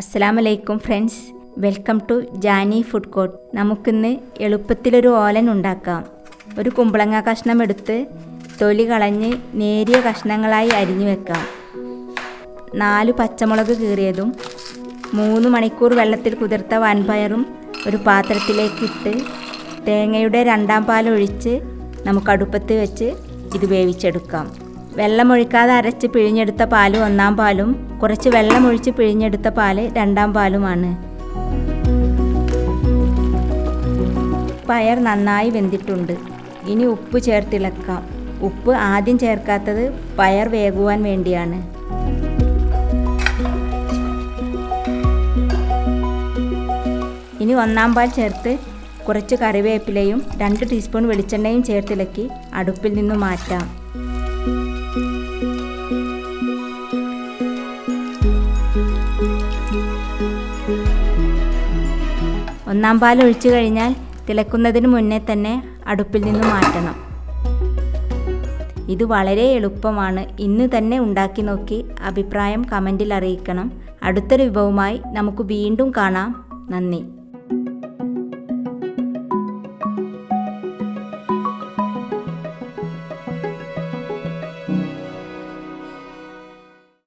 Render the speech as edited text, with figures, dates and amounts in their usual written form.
അസ്സലാമലൈക്കും friends, welcome to Jani food court. നമുക്കിന്ന് എളുപ്പത്തിലൊരു ഓലൻ ഉണ്ടാക്കാം. ഒരു കുമ്പളങ്ങ കഷ്ണം എടുത്ത് തൊലി കളഞ്ഞ് നേരിയ കഷ്ണങ്ങളായി അരിഞ്ഞു വെക്കാം. 4 പച്ചമുളക് കീറിയതും 3 മണിക്കൂർ വെള്ളത്തിൽ കുതിർത്ത വൻപയറും ഒരു പാത്രത്തിലേക്ക് ഇട്ട് തേങ്ങയുടെ 2ാം പാൽ ഒഴിച്ച് നമുക്ക് അടുപ്പത്ത് വെച്ച് ഇത് വേവിച്ചെടുക്കാം. വെള്ളമൊഴിക്കാതെ അരച്ച് പിഴിഞ്ഞെടുത്ത പാൽ 1ാം പാലും കുറച്ച് വെള്ളമൊഴിച്ച് പിഴിഞ്ഞെടുത്ത പാൽ 2ാം പാലുമാണ്. പയർ നന്നായി വെന്തിട്ടുണ്ട്. ഇനി ഉപ്പ് ചേർത്തിളക്കാം. ഉപ്പ് ആദ്യം ചേർക്കാത്തത് പയർ വേകുവാൻ വേണ്ടിയാണ്. ഇനി 1ാം പാൽ ചേർത്ത് കുറച്ച് കറിവേപ്പിലയും 2 ടീസ്പൂൺ വെളിച്ചെണ്ണയും ചേർത്തിളക്കി അടുപ്പിൽ നിന്ന് മാറ്റാം. 1ാം പാൽ ഒഴിച്ചു കഴിഞ്ഞാൽ തിളക്കുന്നതിന് മുന്നേ തന്നെ അടുപ്പിൽ നിന്ന് മാറ്റണം. ഇത് വളരെ എളുപ്പമാണ്. ഇന്ന് തന്നെ ഉണ്ടാക്കി നോക്കി അഭിപ്രായം കമൻറ്റിൽ അറിയിക്കണം. അടുത്തൊരു വിഭവമായി നമുക്ക് വീണ്ടും കാണാം. നന്ദി.